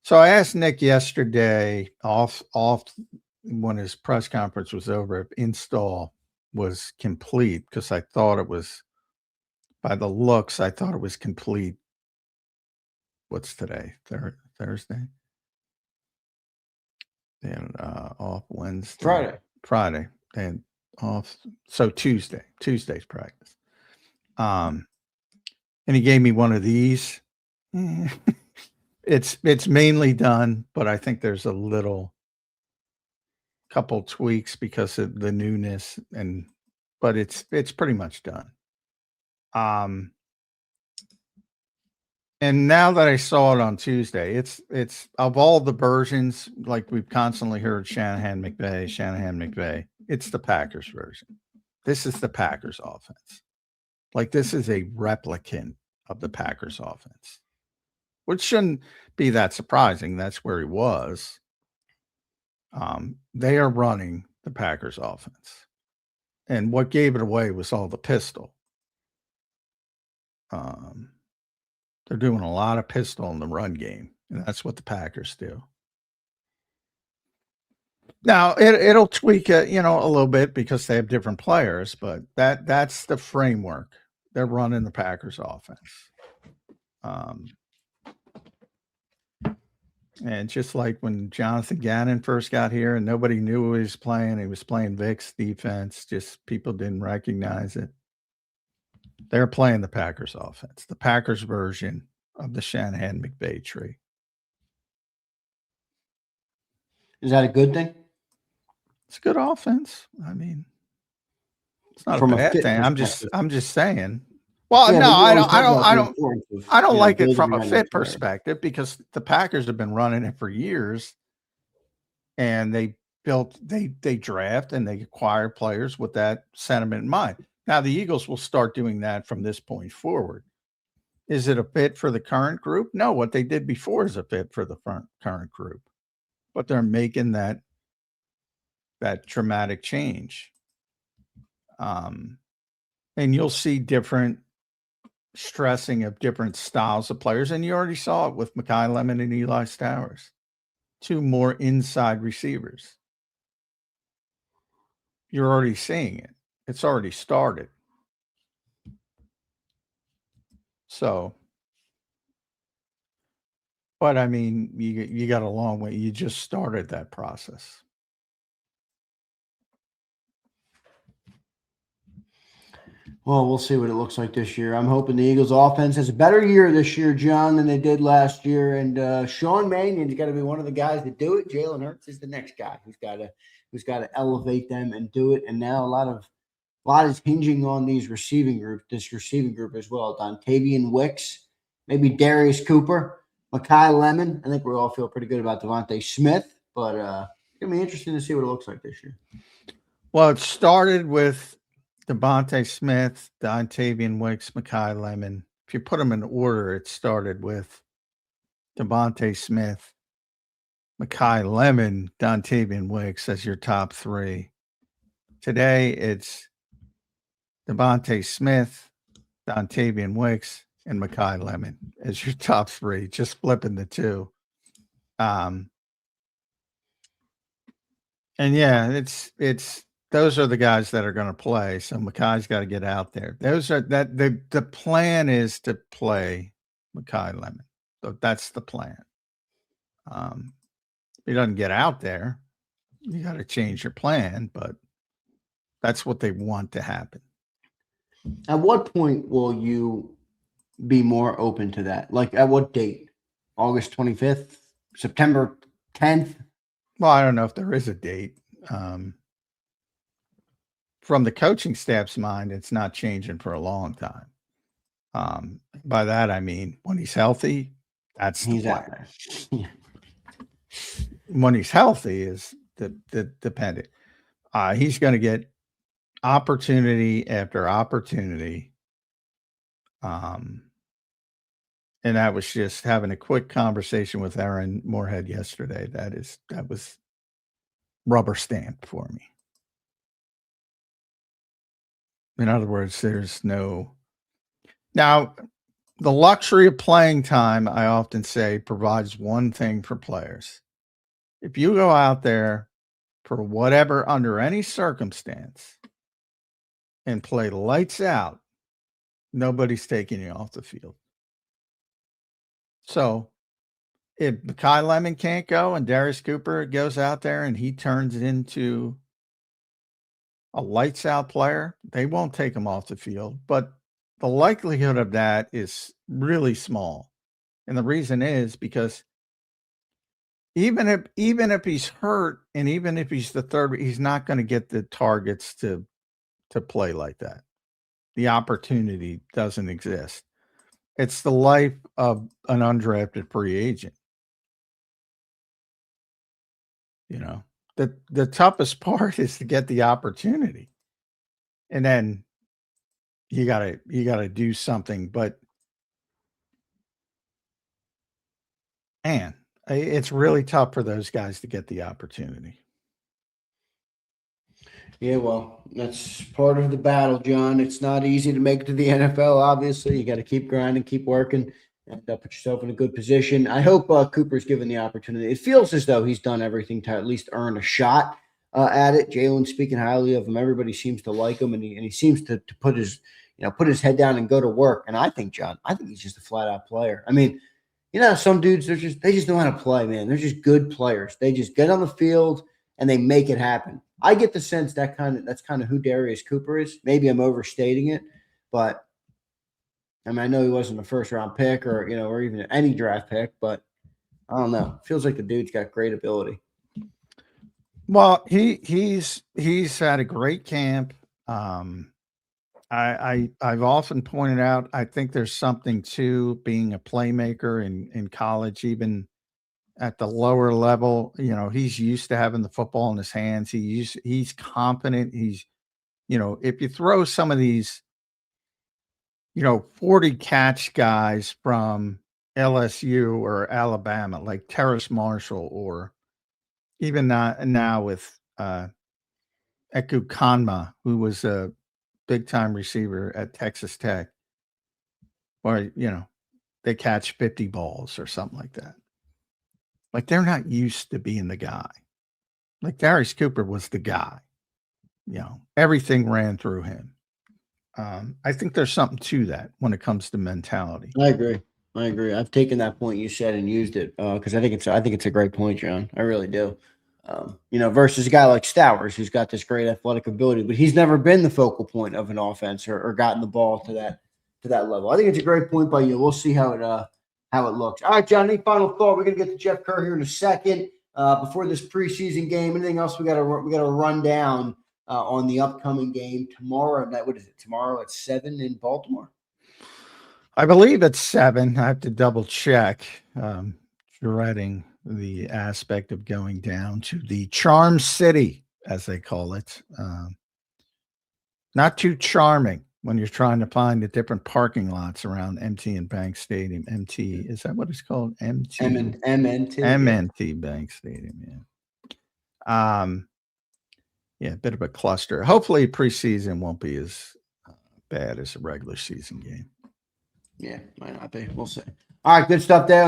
So I asked Nick yesterday off when his press conference was over if install was complete, because I thought it was, by the looks, I thought it was complete. What's today? Thursday? And off Wednesday. Friday. And off. So Tuesday's practice. And he gave me one of these. It's mainly done, but I think there's a couple tweaks because of the newness, but it's pretty much done. And now that I saw it on Tuesday, it's of all the versions, like we've constantly heard Shanahan-McVay, it's the Packers version. This is the Packers offense. Like, this is a replicant of the Packers offense, which shouldn't be that surprising. That's where he was. They are running the Packers offense. And what gave it away was all the pistol. They're doing a lot of pistol in the run game, and that's what the Packers do. Now, it'll tweak it, a little bit because they have different players, but that's the framework. They're running the Packers offense. And just like when Jonathan Gannon first got here and nobody knew who he was playing Vic's defense, just people didn't recognize it. They're playing the Packers offense, the Packers version of the Shanahan-McVay tree. Is that a good thing? It's a good offense. I mean, it's not a bad thing. I'm just saying. Well, yeah, no, I don't like it from a fit perspective, because the Packers have been running it for years, and they draft and they acquire players with that sentiment in mind. Now the Eagles will start doing that from this point forward. Is it a fit for the current group? No, what they did before is a fit for the current group, but they're making that dramatic change. And you'll see different stressing of different styles of players. And you already saw it with Mekhi Lemon and Eli Stowers, two more inside receivers. You're already seeing it. It's already started. So, but I mean, you got a long way. You just started that process. Well, we'll see what it looks like this year. I'm hoping the Eagles offense has a better year this year, John, than they did last year. And Sean Mannion's got to be one of the guys that do it. Jalen Hurts is the next guy who's got to elevate them and do it. And now a lot is hinging on this receiving group as well. Dontavian Wicks, maybe Darius Cooper, Mekhi Lemon. I think we all feel pretty good about DeVonta Smith, but it's going to be interesting to see what it looks like this year. Well, it started with DeVonta Smith, Dontavian Wicks, Mekhi Lemon. If you put them in order, it started with DeVonta Smith, Mekhi Lemon, Dontavian Wicks as your top three. Today, it's DeVonta Smith, Dontavian Wicks, and Mekhi Lemon as your top three, just flipping the two. And yeah, it's those are the guys that are going to play. So Mekhi's got to get out there. The plan is to play Mekhi Lemon. So that's the plan. If he doesn't get out there, you got to change your plan, but that's what they want to happen. At what point will you be more open to that? Like, at what date? August 25th? September 10th? Well, I don't know if there is a date. From the coaching staff's mind, it's not changing for a long time. By that, I mean, when he's healthy, that's the plan. Yeah. When he's healthy is the dependent. He's going to get opportunity after opportunity. And that was just having a quick conversation with Aaron Moorhead yesterday. That was rubber stamped for me. In other words, there's no. Now, the luxury of playing time, I often say, provides one thing for players. If you go out there for whatever, under any circumstance, and play lights out, nobody's taking you off the field. So if Kai Lemon can't go and Darius Cooper goes out there and he turns into a lights out player, they won't take him off the field. But the likelihood of that is really small. And the reason is because even if he's hurt and even if he's the third, he's not going to get the targets to play like that. The opportunity doesn't exist. It's the life of an undrafted free agent. You know, the toughest part is to get the opportunity. And then you gotta do something. But man, it's really tough for those guys to get the opportunity. Yeah, well, that's part of the battle, John. It's not easy to make it to the NFL, obviously. You got to keep grinding, keep working, and put yourself in a good position. I hope Cooper's given the opportunity. It feels as though he's done everything to at least earn a shot at it. Jalen speaking highly of him. Everybody seems to like him, and he seems to put his head down and go to work. And I think, John, he's just a flat-out player. I mean, some dudes, they just know how to play, man. They're just good players. They just get on the field and they make it happen. I get the sense that's kind of who Darius Cooper is. Maybe I'm overstating it, but I mean, I know he wasn't a first round pick or even any draft pick, but I don't know. Feels like the dude's got great ability. Well, he's had a great camp. I've often pointed out, I think there's something to being a playmaker in college, even at the lower level. He's used to having the football in his hands. He's confident. He's, if you throw some of these, 40 catch guys from LSU or Alabama, like Terrace Marshall, or even now with Eku Kanma, who was a big time receiver at Texas Tech, or, they catch 50 balls or something like that. Like, they're not used to being the guy. Like, Darius Cooper was the guy. Everything ran through him. I think there's something to that when it comes to mentality. I agree. I've taken that point you said and used it because I think it's a great point, John. I really do. Versus a guy like Stowers, who's got this great athletic ability, but he's never been the focal point of an offense or gotten the ball to that level. I think it's a great point by you. We'll see how it looks. All right, John, any final thought? We're going to get to Jeff Kerr here in a second. Before this preseason game, anything else we got to run down on the upcoming game tomorrow night? What is it? Tomorrow at 7 in Baltimore? I believe it's 7. I have to double check. Dreading the aspect of going down to the Charm City, as they call it. Not too charming when you're trying to find the different parking lots around MT and Bank Stadium. MT, is that what it's called? MT? MNT Bank Stadium, yeah. Yeah, a bit of a cluster. Hopefully preseason won't be as bad as a regular season game. Yeah, might not be. We'll see. All right, good stuff there.